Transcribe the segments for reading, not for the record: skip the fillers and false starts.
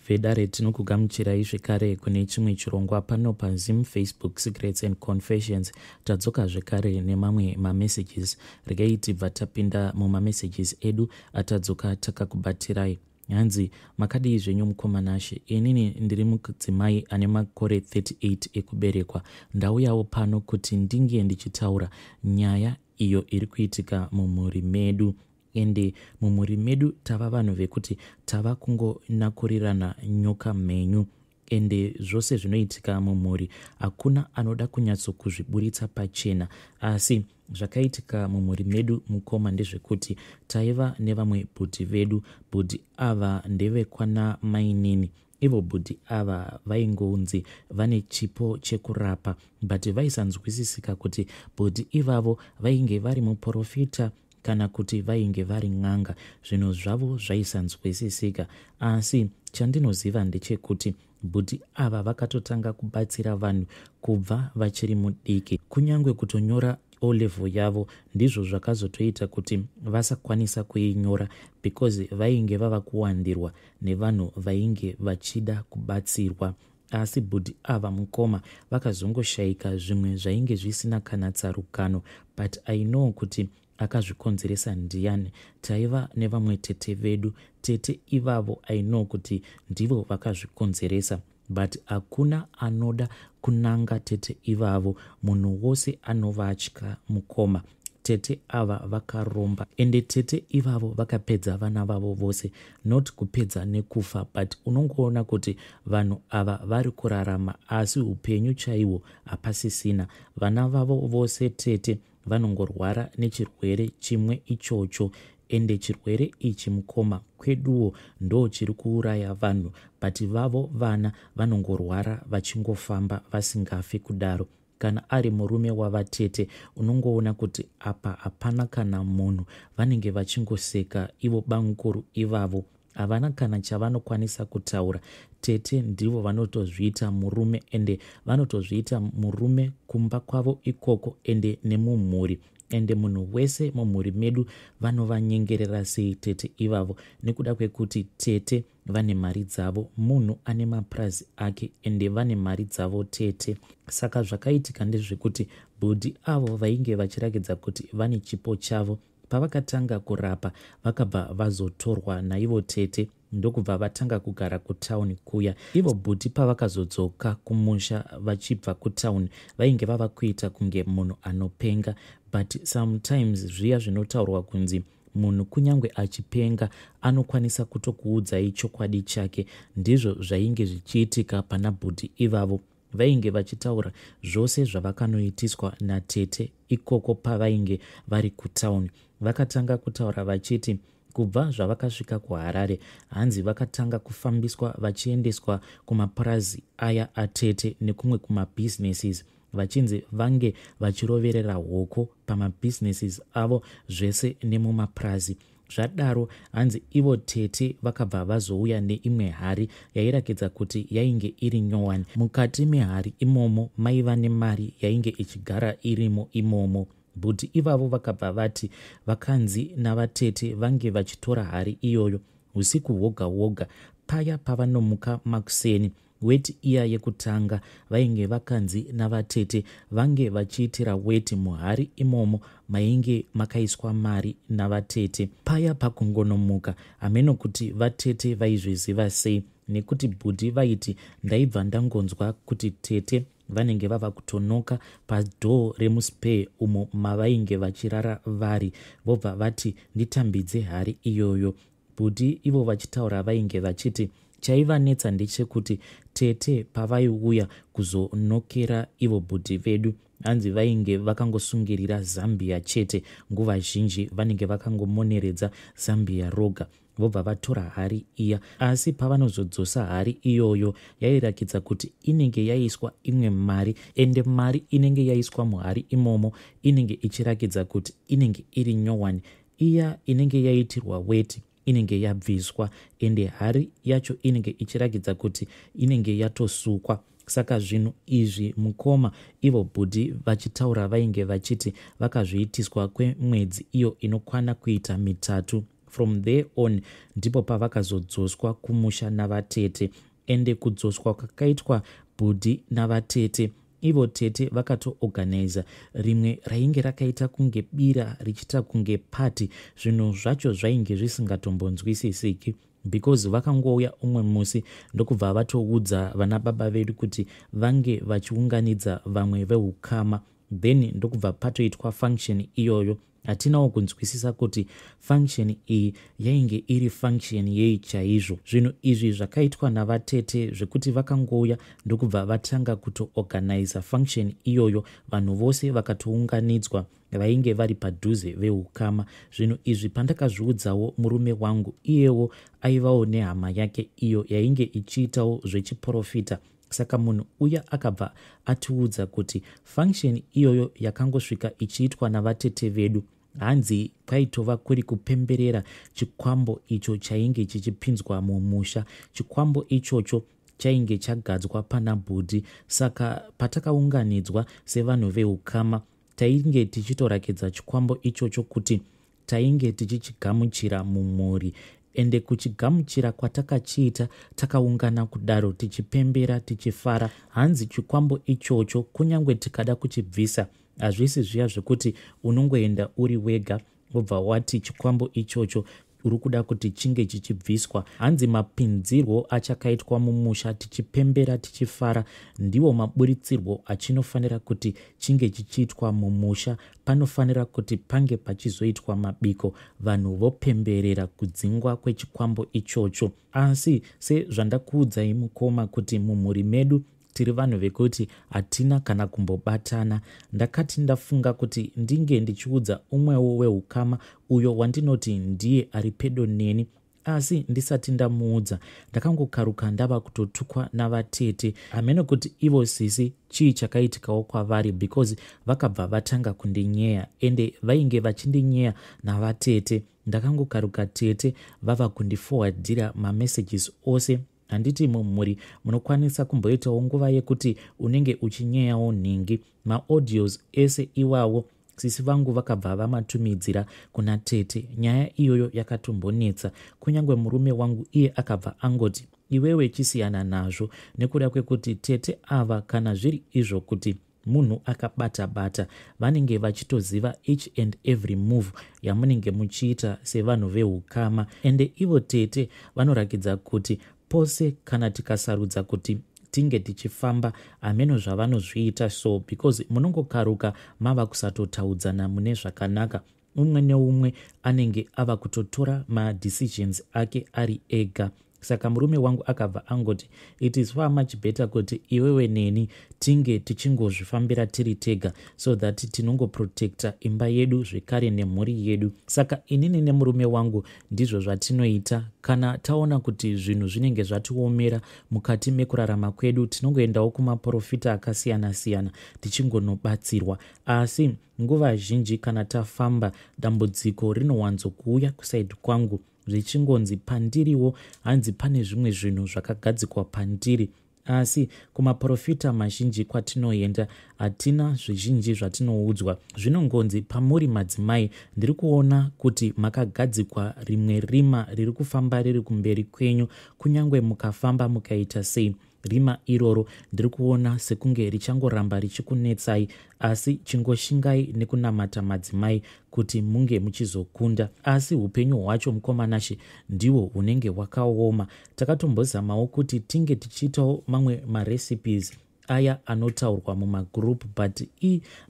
vedare tinokugamuchirai zvekare kune chimwe chirongwa pano paZim Facebook Secrets and Confessions. Tadzoka zvekare nemamwe mamessages. Regai tibva tapinda mumamessages edu atadzoka takakubatirai. Hanzi makadii zvenyu mukomanashe, inini ndiri mudzimai ane makore 38 ekuberekwa. Ndauyawo pano kuti ndinge ndichitaura nyaya iyo iri kuitika mumhuri medu. Ende mumhuri medu tava vanhu vekuti tava kungonakurirana nyoka mhenyu. Ende zvose zvinoitika mumhuri hakuna anoda kunyatsokuzviburitsa pachena. Asi zvakaitika mumhuri medu mukoma ndezvekuti taiva nevamwe bhudhi vedu. Bhudhi ava ndevekwana mainini. Ivo bhudhi ava vaingonzi vane chipo chekurapa, but vaisanzwisisika kuti bhudhi ivavo vainge vari muprofita kana kuti vainge vari n'anga. Zvinhu zvavo zvaisanzwisisika. Asi chandinoziva ndechekuti bhudhi ava vakatotanga kubatsira vanhu kubva vachiri mudiki. Kunyange kutonyora O-level yavo ndizvo zvakazotoita kuti vasakwanisa kuinyora, because vainge vava kuwandirwa nevanhu vainge vachida kubatsirwa. Asi bhudhi ava mukoma vakazongoshaika zvimwe zvainge zvisina kana tsarukano, but I know kuti akazvikonzeresa ndiani. Taiva nevamwe tete vedu. Tete ivavo I know kuti ndivo vakazvikonzeresa, but hakuna anoda kunanga tete ivavo. Munhu wose anovatya mukoma. Tete ava vakaromba, ende tete ivavo vakapedza vana vavo vose, not kupedza nekufa, but unongoona kuti vanhu ava vari kurarama asi upenyu chaihwo hapasisina. Vana vavo vose tete vanongorwara nechirwere chimwe ichocho. Ende chirwere ichi mukoma kweduwo ndo chiri kuuraya vanhu, but vavo vana vanongorwara vachingofamba vasingafi kudaro. Kana ari murume wavatete unongoona kuti apa hapana kana munhu, vanenge vachingoseka ivo banguru ivavo. Havana kana chavanokwanisa kutaura. Tete ndivo vanotozviita murume, ende vanotozviita murume kumba kwavo ikoko ende nemumhuri. Ende munhu wese mumhuri medu vanovanyengerera sei tete ivavo, nekuda kwekuti tete vane mari dzavo. Munhu ane mapurazi ake ende vane mari dzavo tete. Saka zvakaitika ndezvekuti bhudhi avo vainge vachirakidza kuti vane chipo chavo, pavakatanga kurapa vakabva vazotorwa naivo tete ndokubva vatanga kugara kutauni kuya. Ivo bhudhi pavakazodzoka kumusha vachibva kutauni vainge vava kuita kunge munhu anopenga, but sometimes zviya zvinotaurwa kunzi munhu kunyange achipenga anokwanisa kutokuudzai chokwadi chake. Ndizvo zvainge zvichiitika pana bhudhi ivavo. Vainge vachitaura zvose zvavakanoitiswa natete ikoko pavainge vari kutauni. Vakatanga kutaura vachiti kubva zvavakasvika kuHarare, hanzi vakatanga kufambiswa vachiendeswa kumapurazi aya atete nekumwe kumabhizinesis, vachinzi vange vachiroverera hoko pamabhizinesis avo zvese nemumapurazi. Zvadaro hanzi ivo tete vakabva vazouya neimwe hari yairakidza kuti yainge iri nyowani. Mukati mehari imomo maiva nemari yainge ichigara irimo imomo. Bhudhi ivavo vakabva vati vakanzi navatete vange vachitora hari iyoyo usiku hwoga hwoga. Paya pavanomuka makuseni, weti iya yekutanga, vainge vakanzi navatete vange vachiitira weti muhari imomo mainge makaiswa mari navatete. Paya pakungonomuka, hameno kuti vatete vaizviziva sei, nekuti bhudhi vaiti ndaibva ndangonzwa kuti tete vanenge vava kutonoka padhoo remusipee umo mavainge vachirara vari, vobva vati nditambidze hari iyoyo. Bhudhi ivo vachitaura vainge vachiti chaivanetsa ndechekuti tete pavaiuya kuzonokera ivo bhudhi vedu, hanzi vainge vakangosungirira Zambia chete. Nguva zhinji vanenge vakangomoneredza Zambia roga, vobva vatora hari iya. Asi pavanozodzosa hari iyoyo yairakidza kuti inenge yaiswa imwe mari, ende mari inenge yaiswa muhari imomo inenge ichirakidza kuti inenge iri nyowani. Iya inenge yaitirwa weti inenge yabviswa, ende hari yacho inenge ichirakidza kuti inenge yatosukwa. Saka zvinhu izvi mukoma ivo bhudhi vachitaura vainge vachiti vakazviitiswa kwemwedzi iyo inokwana kuita 3. From there on ndipo pavakazodzoswa kumusha navatete, ende kudzoswa kwakaitwa bhudhi navatete. Ivo tete vakatoorganiza rimwe rainge rakaita kunge bira richiita kunge pati. Zvinhu zvacho zvainge zvisingatombonzwisisiki because vakangouya umwe musi ndokubva vatoudza vana baba vedu kuti vange vachiunganidza vamwe veukama, then ndokubva patoitwa function iyoyo. Hatinawo kunzwisisa kuti function iyi yainge iri function yei chaizvo. Zvinhu izvi zvakaitwa navatete zvekuti vakangouya ndokubva vatanga kutoorganiza function iyoyo, vanhu vose vakatounganidzwa vainge vari padhuze veukama. Zvinhu izvi pandakazviudzawo murume wangu, iyewo aivawo nehama yake iyo yainge ichiitawo zvechiprofita. Saka munhu uya akabva atiudza kuti function iyoyo yakangosvika ichiitwa navatete vedu, hanzi kwaitova kuri kupemberera chikwambo icho chainge chichipinzwa mumusha. Chikwambo ichocho chainge chagadzwa pana bhudhi. Saka patakaunganidzwa sevanhu veukama, tainge tichitorakidza chikwambo ichocho kuti tainge tichichigamuchira mumuri. Ende kuchigamuchira kwatakachiita takaungana kudaro tichipembera tichifara. Hanzi chikwambo ichocho kunyange tikada kuchibvisa, hazvisi zviya zvekuti unongoenda uri wega wobva wati chikwambo ichocho uri kuda kuti chinge chichibviswa. Hanzi mapinzirwo achakaitwa mumusha tichipembera tichifara ndiwo maburitsirwo achinofanira kuti chinge chichiitwa mumusha. Panofanira kuti pange pachizoitwa mabiko, vanhu vopemberera kudzingwa kwechikwambo ichocho. Asi sezvandakuudzai mukoma kuti mumhuri medu tiri vanhu vekuti hatina kana kumbobatana, ndakati ndafunga kuti ndinge ndichiudza umwewo weukama uyo wandinoti ndiye ari pedo neni. Asi ndisati ndamuudza ndakangokaruka ndava kutotukwa navatete. Hameno kuti ivo sisi chii chakaitikawo kwavari because vakabva vatanga kundinyeya, ende vainge vachindinyeya navatete. Ndakangokaruka tete vava kundiforwardira mamessages ose. Handiti mumhuri munokwanisa kumboitawo nguva yekuti unenge uchinyeyawo nhingi. Maaudios ese iwawo sisi vangu vakabva vamatumidzira kuna tete. Nyaya iyoyo yakatombonetsa, kunyange murume wangu iye akabva angoti iwewe chisiyana nazvo, nekuda kwekuti tete ava kana zviri izvo kuti munhu akabata-bata vanenge vachitoziva each and every move yamunenge muchiita sevanhu veukama. Ende ivo tete vanorakidza kuti pose kana tikasarudza kuti tinge tichifamba hameno zvavanozviita so, because munongokaruka mava kusatotaudzana mune zvakanaka. Umwe neumwe anenge ava kutotora madecisions ake ari ega. Saka murume wangu akabva angoti it is far much better kuti iwewe neni tinge tichingozvifambira tiri tega so that tinongoprotecta imba yedu zvekare nemhuri yedu. Saka inini nemurume wangu ndizvo zvatinoita. Kana taona kuti zvinhu zvinenge zvatiomera mukati mekurarama kwedu, tinongoendawo kumaprofita akasiyana-siyana tichingonobatsirwa. Asi nguva zhinji kana tafamba, dambudziko rinowanzokuuya kusaidi kwangu zvichingonzi pandiriwo hanzi pane zvimwe zvinhu zvakagadzikwa pandiri. Asi kumaprofita mazhinji kwatinoenda hatina zvizhinji zvatinoudzwa. Zvinongonzi pamuri madzimai ndiri kuona kuti makagadzikwa rimwe rima riri kufamba riri kumberi kwenyu, kunyange mukafamba mukaita sei, rima iroro ndiri kuona sekunge richangoramba richikunetsai. Asi chingoshingai nekunamata madzimai kuti munge muchizokunda. Asi upenyu hwacho mukomanashe ndiwo hunenge hwakaoma. Takatombozamawo kuti tinge tichiitawo mamwe marecipes aya anotaurwa mumagroup, but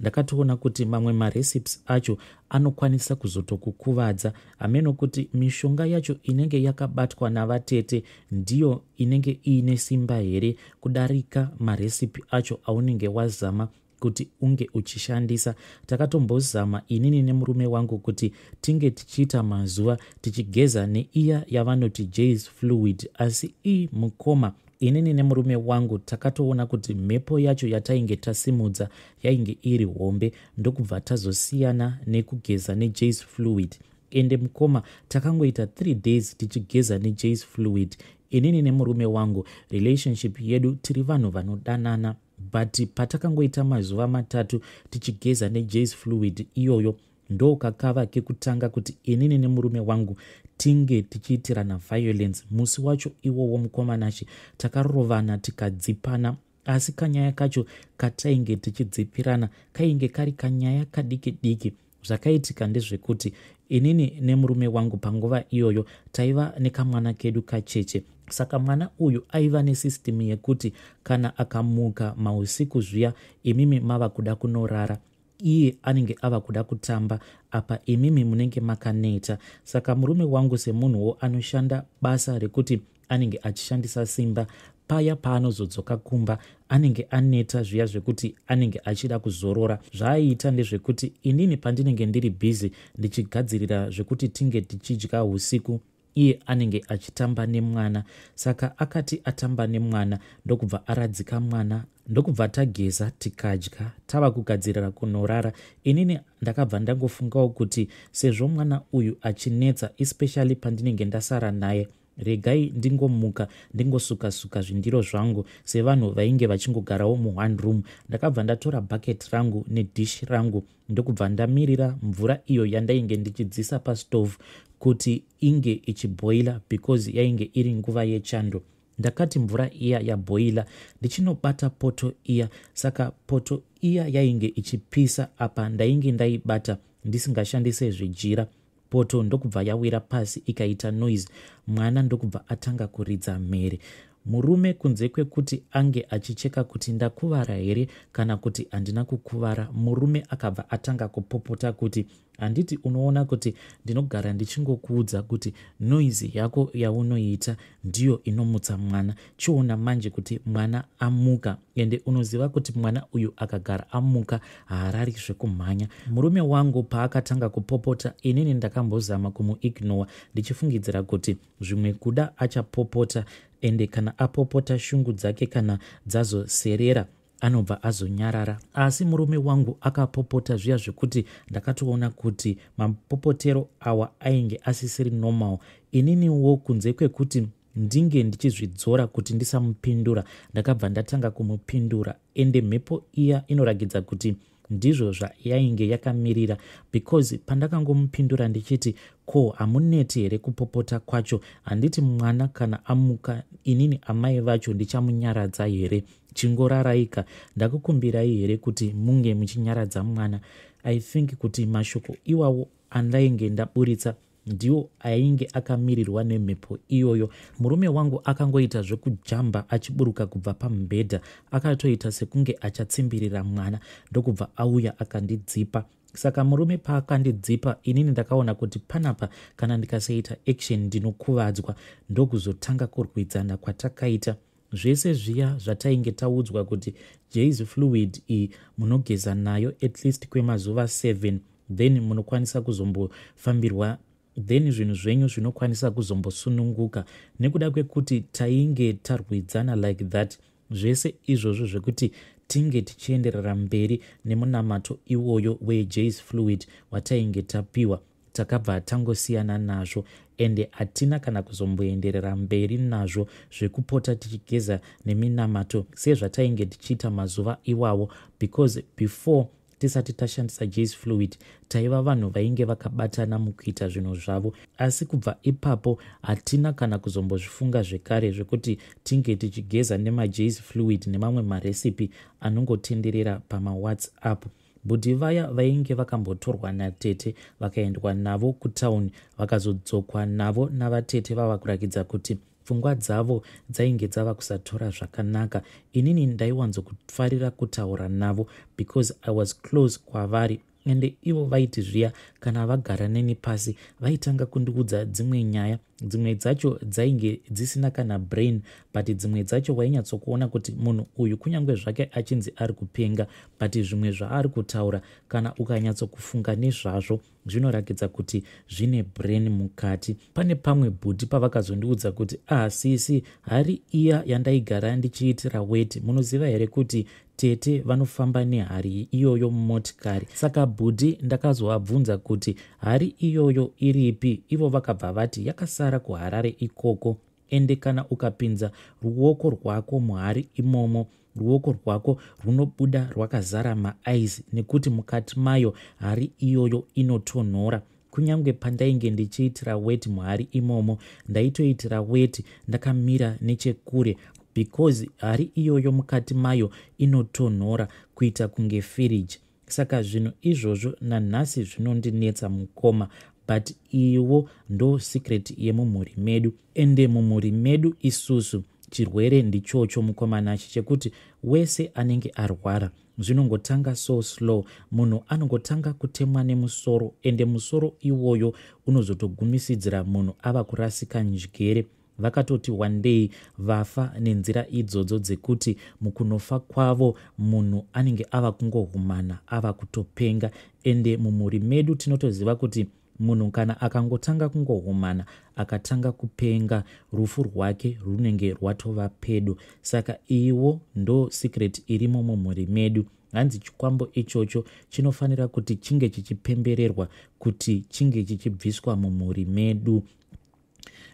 ndakatoona kuti mamwe marecipes acho anokwanisa kuzotokukuvadza. Hameno kuti mishonga yacho inenge yakabatwa navatete ndiyo inenge iine simba here kudarika marecipe acho aunenge wazama kuti unge uchishandisa. Takatombozama inini nemurume wangu kuti tinge tichiita mazuva tichigeza neiya yavanoti J's fluid. Asi mukoma inini nemurume wangu takatoona kuti mhepo yacho yatainge tasimudza yainge iri hombe, ndokubva tazosiyana nekugeza neJ's fluid. Ende mukoma takangoita 3 days tichigeza neJ's fluid. Inini nemurume wangu relationship yedu tiri vanhu vanodanana, but patakangoita mazuva 3 tichigeza neJ's fluid iyoyo ndo kakava kekutanga kuti inini nemurume wangu tinge tichiitirana violence. Musi wacho iwowo mukomanashi takarovana tikadzipana, asi kanyaya kacho katainge tichidzipirana kainge kari kanyaya kadiki diki. Zvakaitika ndezvekuti inini nemurume wangu panguva iyoyo taiva nekamwana kedu kacheche. Saka mwana uyu aiva nesisitimu yekuti kana akamuka mausiku zviya imimi mava kuda kunorara, iye anenge ava kuda kutamba, apa imimi munenge makaneta. Saka murume wangu semunhuwo anoshanda basa rekuti anenge achishandisa simba, paya paanozodzoka kumba anenge aneta zviya zvekuti anenge achida kuzorora. Zvaiita ndezvekuti inini pandinenge ndiri bhizi ndichigadzirira zvekuti tinge tichidya usiku, iye anenge achitamba nemwana. Saka akati atamba nemwana ndokubva aradzika mwana, ndokubva tageza tikadya, tava kugadzirira kunorara. Inini ndakabva ndangofungawo kuti sezvo mwana uyu achinetsa, especially pandinenge ndasara naye, regai ndingomuka ndingosuka-suka zvindiro zvangu sevanhu vainge vachingogarawo mu1 room. Ndakabva ndatora bhaketi rangu nedhishi rangu ndokubva ndamirira mvura iyo yandainge ndichidzisa pastove kuti inge ichibhoila because yainge iri nguva yechando. Ndakati mvura iya yabhoila ndichinobata poto iya, saka poto iya yainge ichipisa. Apa ndainge ndaibata ndisingashandise zvijira, poto ndokubva yawira pasi ikaita noise. Mwana ndokubva atanga kuridza mhere. Murume kunze kwekuti ange achicheka kuti ndakuvara here kana kuti handina kukuvara, murume akabva atanga kupopota kuti handiti unoona kuti ndinogara ndichingokuudza kuti noise yako yaunoita ndiyo inomutsa mwana. Chiona manje kuti mwana amuka, ende unoziva kuti mwana uyu akagara amuka haarari zvekumhanya. Murume wangu paakatanga kupopota, inini ndakambozama kumuignore ndichifungidzira kuti zvimwe kuda achapopota, ende kana apopota shungu dzake kana dzazoserera anobva azonyarara. Asi murume wangu akapopota zviya zvekuti ndakatoona kuti mapopotero awa ainge asisiri normal. Ininiwo kunze kwekuti ndinge ndichizvidzora kuti ndisamupindura, ndakabva ndatanga kumupindura, ende mhepo iya inoragidza kuti ndizvo zvayainge yakamirira, because pandakangomupindura ndichiti ko hamuneti here kupopota kwacho, handiti mwana kana amuka inini amai vacho ndichamunyaradza here, chingoraraika, ndakukumbirai here kuti munge muchinyaradza mwana. I think kuti mashoko iwawo andainge ndaburitsa ndiwo ainge akamirirwa nemhepo iyoyo. Murume wangu akangoita zvekujamba achiburuka kubva pamubhedha, akatoita sekunge achatsimbirira mwana, ndokubva auya akandidzipa. Saka murume paakandidzipa, inini ndakaona kuti panapa kana ndikasaita action ndinokuvadzwa, ndokuzotanga kurwidzana kwatakaita. Zvese zviya zvatainge taudzwa kuti J's fluid iyi munogeza nayo at least kwemazuva 7, then munokwanisa kuzombofambirwa, then zvinhu zvenyu zvinokwanisa kuzombosununguka. Nekuda kwekuti tainge tarwidzana like that, zvese izvozvo zvekuti tinge tichienderera mberi nemunamato iwoyo weJ's fluid watainge tapiwa, takabva tangosiyana nazvo, ende hatina kana kuzomboenderera mberi nazvo zvekupota tichigeza neminamato sezvatainge tichiita mazuva iwawo, because before tisati tashandisa J's fluid taiva vanhu vainge vakabatana mukuita zvinhu zvavo. Asi kubva ipapo hatina kana kuzombozvifunga zvekare zvekuti tinge tichigeza nemaJ's fluid nemamwe maresipi anongotenderera pamawhatsapp. Bhudhi vaya vainge vakambotorwa naTete vakaendwa navo kutauni vakazodzokwa navo navatete vava kurakidza kuti pfungwa dzavo dzainge dzava kusatora zvakanaka. Inini ndaiwanzokufarira kutaura navo because I was close kwavari, ende ivo vaiti zviya kana vagara neni pasi vaitanga kundiudza dzimwe nyaya. Dzimwe dzacho dzainge dzisina kana brain, but dzimwe dzacho wainyatsokuona kuti munhu uyu kunyange zvake achinzi ari kupenga, but zvimwe zvaari kutaura kana ukanyatsokufunga nezvazvo zvinorakidza kuti zvine brain mukati. Pane pamwe bhudhi pavakazondiudza kuti sisi hari iya yandaigara ndichiitira weti, munoziva here kuti Tete vanofamba nehari iyoyo mumotikari. Saka bhudhi ndakazovabvunza kuti hari iyoyo iripi, ivo vakabva vati yakasara kuHarare ikoko, ende kana ukapinza ruoko rwako muhari imomo, ruoko rwako runobuda rwakazara maaizi, nekuti mukati mayo hari iyoyo inotonhora. kunyange pandainge ndichiitira weti muhari imomo ndaitoitira weti ndakamira nechekure, because hari iyoyo mukati mayo inotonhora kuita kunge firiji. Saka zvinhu izvozvo nanhasi zvinondinetsa mukoma, but iwo ndo secret yemumhuri medu. Ende mumhuri medu isusu chirwere ndichocho mukomanachi chekuti wese anenge arwara zvinongotanga so slow. Munhu anongotanga kutemwa nemusoro, ende musoro iwoyo unozotogumisidzira munhu ava kurasika njere. Vakatoti one day vafa nenzira idzodzo dzekuti mukunofa kwavo munhu anenge ava kungohumana, ava kutopenga. Ende mumhuri medu tinotoziva kuti munhu kana akangotanga kungohumana akatanga kupenga, rufu rwake runenge rwatova pedo. Saka iwo ndo secret irimo mumhuri medu. Hanzi chikwambo ichocho chinofanira kuti chinge chichipembererwa, kuti chinge chichibviswa mumhuri medu.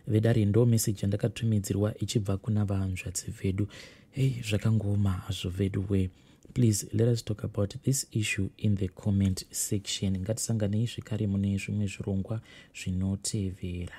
Vedari ndo message yandakatumidzirwa ichibva kuna vahanzvadzi vedu. Hey, zvakangoma hazvo vedu we. Please let us talk about this issue in the comment section. Ngatisanganei zvekare mune zvimwe zvirongwa zvinotevera.